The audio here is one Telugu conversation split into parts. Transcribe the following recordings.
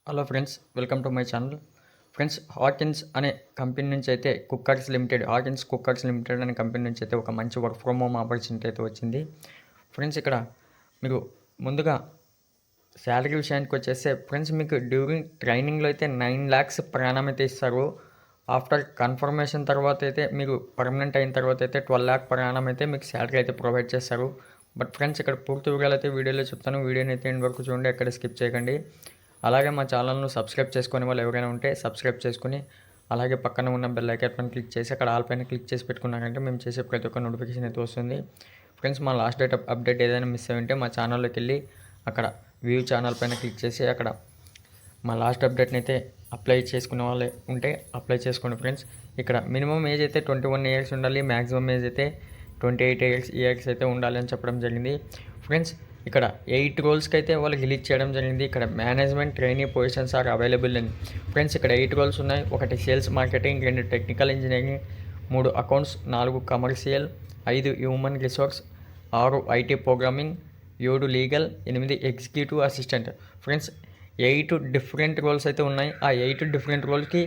Hello friends, welcome to my channel. Friends, Hawkins అనే కంపెనీ నుంచి అయితే హాకిన్స్ కుక్కర్స్ లిమిటెడ్ అనే కంపెనీ నుంచి అయితే ఒక మంచి వర్క్ ఫ్రమ్ హోమ్ ఆపర్చునిటీ అయితే వచ్చింది. ఫ్రెండ్స్, ఇక్కడ మీకు ముందుగా శాలరీ విషయానికి వచ్చేస్తే ఫ్రెండ్స్, మీకు డ్యూరింగ్ ట్రైనింగ్లో అయితే 9 lakhs ప్రయాణం అయితే ఇస్తారు. ఆఫ్టర్ కన్ఫర్మేషన్ తర్వాత అయితే మీకు పర్మనెంట్ అయిన తర్వాత అయితే 12 lakh ప్రయాణం అయితే మీకు శాలరీ అయితే ప్రొవైడ్ చేస్తారు. బట్ ఫ్రెండ్స్, ఇక్కడ పూర్తి వివరాలు అయితే వీడియోలో చెప్తాను. వీడియోని అయితే ఎండ్ వరకు చూడండి, ఎక్కడ స్కిప్ చేయకండి. అలాగే మా ఛానల్ను సబ్స్క్రైబ్ చేసుకునే వాళ్ళు ఎవరైనా ఉంటే సబ్స్క్రైబ్ చేసుకుని అలాగే పక్కన ఉన్న బెల్ ఐకాన్ పైన క్లిక్ చేసి అక్కడ ఆల్ పైన క్లిక్ చేసి పెట్టుకున్నారంటే మేము చేసే ప్రతి ఒక్క నోటిఫికేషన్ అయితే వస్తుంది. ఫ్రెండ్స్, మా లాస్ట్ డేట్ అప్డేట్ ఏదైనా మిస్ అయి ఉంటే మా ఛానల్లోకి వెళ్ళి అక్కడ వ్యూ ఛానల్ పైన క్లిక్ చేసి అక్కడ మా లాస్ట్ అప్డేట్ని అయితే అప్లై చేసుకునే వాళ్ళు ఉంటే అప్లై చేసుకోండి. ఫ్రెండ్స్, ఇక్కడ మినిమం ఏజ్ అయితే 21 years ఉండాలి, మ్యాక్సిమం ఏజ్ అయితే 28 years అయితే ఉండాలి అని చెప్పడం జరిగింది. ఫ్రెండ్స్, ఇక్కడ 8 roles అయితే వాళ్ళకి రిలీజ్ చేయడం జరిగింది. ఇక్కడ management trainee positions are available అని. ఫ్రెండ్స్, ఇక్కడ 8 roles ఉన్నాయి. 1 sales marketing, 2 technical engineering, 3 accounts, 4 commercial, 5 human resource, 6 IT programming, 7 legal, 8 executive assistant. Friends, 8 different roles అయితే ఉన్నాయి. ఆ 8 డిఫరెంట్ రోల్కి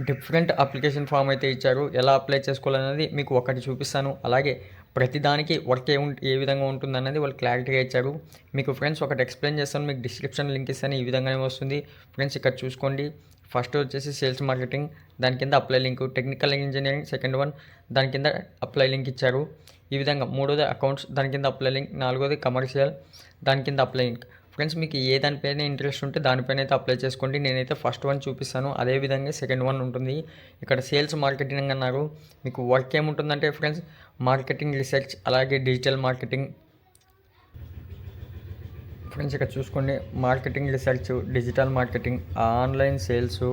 డిఫరెంట్ అప్లికేషన్ ఫామ్ అయితే ఇచ్చారు. ఎలా అప్లై చేసుకోవాలనేది మీకు ఒకటి చూపిస్తాను. అలాగే ప్రతిదానికి వర్క్ ఏ విధంగా ఉంటుందన్నది వాళ్ళు క్లారిటీగా ఇచ్చారు. మీకు ఫ్రెండ్స్ ఒకటి ఎక్స్ప్లెయిన్ చేస్తాను, మీకు డిస్క్రిప్షన్ లింక్ ఇస్తాను. ఈ విధంగానే వస్తుంది. ఫ్రెండ్స్, ఇక్కడ చూసుకోండి. ఫస్ట్ వచ్చేసి సేల్స్ మార్కెటింగ్, దాని కింద apply link. Technical engineering second one, దాని కింద అప్లై లింక్ ఇచ్చారు. ఈ విధంగా మూడోది అకౌంట్స్, దాని కింద అప్లై లింక్. నాలుగోది కమర్షియల్, దాని కింద అప్లై లింక్. ఫ్రెండ్స్, మీకు ఏ దానిపైన ఇంట్రెస్ట్ ఉంటే దానిపైన అయితే అప్లై చేసుకోండి. నేనైతే ఫస్ట్ వన్ చూపిస్తాను, అదేవిధంగా సెకండ్ వన్ ఉంటుంది. ఇక్కడ సేల్స్ మార్కెటింగ్ అన్నారు. మీకు వర్క్ ఏముంటుందంటే ఫ్రెండ్స్, మార్కెటింగ్ రీసెర్చ్, అలాగే డిజిటల్ మార్కెటింగ్. ఫ్రెండ్స్, ఇక్కడ చూసుకోండి. Marketing research, digital marketing, online sales,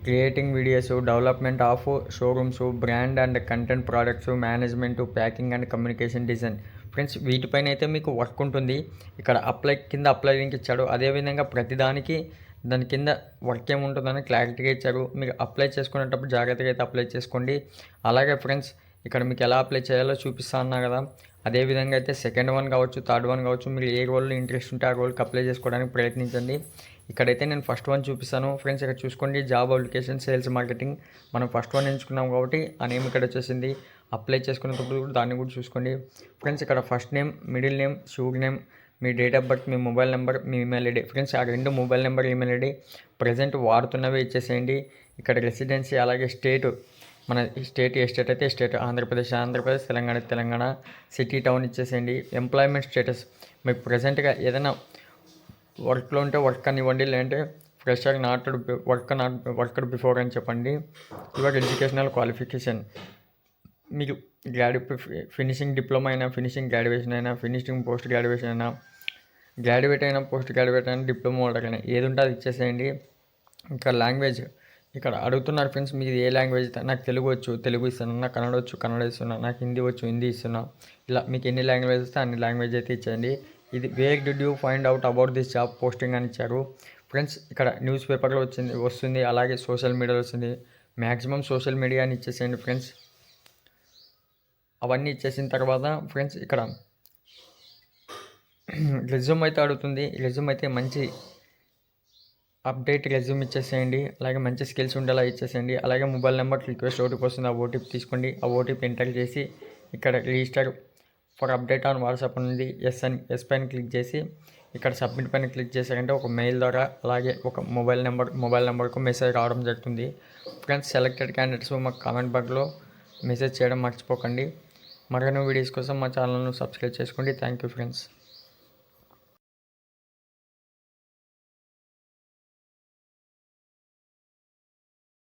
creating videos, development of showrooms, brand and content products, management, packing and communication design. Friends, వీటిపైన అయితే మీకు వర్క్ ఉంటుంది. ఇక్కడ అప్లై లింక్ ఇచ్చాడు. అదేవిధంగా ప్రతిదానికి దాని కింద వర్క్ ఏముంటుందని క్లారిటీగా ఇచ్చారు. మీకు అప్లై చేసుకునేటప్పుడు జాగ్రత్తగా అయితే అప్లై చేసుకోండి. అలాగే ఫ్రెండ్స్, ఇక్కడ మీకు ఎలా అప్లై చేయాలో చూపిస్తా అన్నా కదా, అదేవిధంగా అయితే సెకండ్ వన్ కావచ్చు, థర్డ్ వన్ కావచ్చు, మీరు ఏ రోల్లో ఇంట్రెస్ట్ ఉంటే ఆ రోల్కి అప్లై చేసుకోవడానికి ప్రయత్నించండి. ఇక్కడైతే నేను ఫస్ట్ వన్ చూపిస్తాను. ఫ్రెండ్స్, ఇక్కడ చూసుకోండి. Job application sales marketing. మనం ఫస్ట్ వన్ ఎంచుకున్నాం కాబట్టి ఆ నేమ్ ఇక్కడ వచ్చేసింది. అప్లై చేసుకునేటప్పుడు కూడా దాన్ని కూడా చూసుకోండి. ఫ్రెండ్స్, ఇక్కడ first name, middle name, sure name, me date of birth, me mobile number, me email ID. Friends, ఆ 2 mobile number, email ID present వాడుతున్నవే ఇచ్చేసేయండి. ఇక్కడ రెసిడెన్సీ, అలాగే స్టేట్, మన స్టేట్ ఏ స్టేట్ అయితే state, Andhra Pradesh, Telangana, city, town ఇచ్చేసేయండి. ఎంప్లాయ్మెంట్ స్టేటస్, మీకు ప్రజెంట్గా ఏదైనా వర్క్లో ఉంటే వర్క్ అని ఇవ్వండి, లేదంటే ఫ్రెషర్ వర్క్డ్ బిఫోర్ అని చెప్పండి. యువర్ ఎడ్యుకేషనల్ క్వాలిఫికేషన్, మీకు ఫినిషింగ్ డిప్లొమా అయినా, ఫినిషింగ్ గ్రాడ్యుయేషన్ అయినా, ఫినిషింగ్ పోస్ట్ గ్రాడ్యుయేషన్ అయినా, గ్రాడ్యుయేట్ అయినా, పోస్ట్ గ్రాడ్యుయేట్ అయినా, డిప్లొమా హోల్డర్ అయినా, ఏది ఉంటే అది ఇచ్చేసేయండి. ఇంకా లాంగ్వేజ్ ఇక్కడ అడుగుతున్నారు. ఫ్రెండ్స్, మీకు ఏ లాంగ్వేజ్? నాకు తెలుగు వచ్చు, తెలుగు ఇస్తున్నా. నాకు కన్నడ వచ్చు, కన్నడ ఇస్తున్నా. నాకు హిందీ వచ్చు, హిందీ ఇస్తున్నా. ఇలా మీకు ఎన్ని లాంగ్వేజ్ వస్తే అన్ని లాంగ్వేజ్ అయితే ఇచ్చేయండి. ఇది where did you find out about this job posting అని ఇచ్చారు. ఫ్రెండ్స్, ఇక్కడ న్యూస్ పేపర్లో వస్తుంది, అలాగే సోషల్ మీడియాలో వస్తుంది. మ్యాక్సిమం సోషల్ మీడియా అని ఇచ్చేసేయండి. ఫ్రెండ్స్, అవన్నీ ఇచ్చేసిన తర్వాత ఫ్రెండ్స్, ఇక్కడ రెజ్యూమ్ అయితే అడుగుతుంది. రెజ్యూమ్ అయితే మంచి అప్డేట్ రెజ్యూమ్ ఇచ్చేసేయండి. అలాగే మంచి స్కిల్స్ ఉండేలా ఇచ్చేసేయండి. అలాగే మొబైల్ నెంబర్ రిక్వెస్ట్ ఓటీపీ వస్తుంది, ఆ ఓటీపీ తీసుకోండి. ఆ ఓటీపీ ఎంటర్ చేసి ఇక్కడ register for update on WhatsApp ఉంది, ఎస్ పైన క్లిక్ చేసి ఇక్కడ సబ్మిట్ పైన క్లిక్ చేశారంటే ఒక మెయిల్ ద్వారా, అలాగే ఒక మొబైల్ నెంబర్కు మెసేజ్ రావడం జరుగుతుంది. ఫ్రెండ్స్, సెలెక్టెడ్ క్యాండిడేట్స్ మాకు కామెంట్ బాక్స్లో మెసేజ్ చేయడం మర్చిపోకండి. మరిన్ని వీడియోస్ కోసం మా ఛానల్ను సబ్స్క్రైబ్ చేసుకోండి. Thank you friends.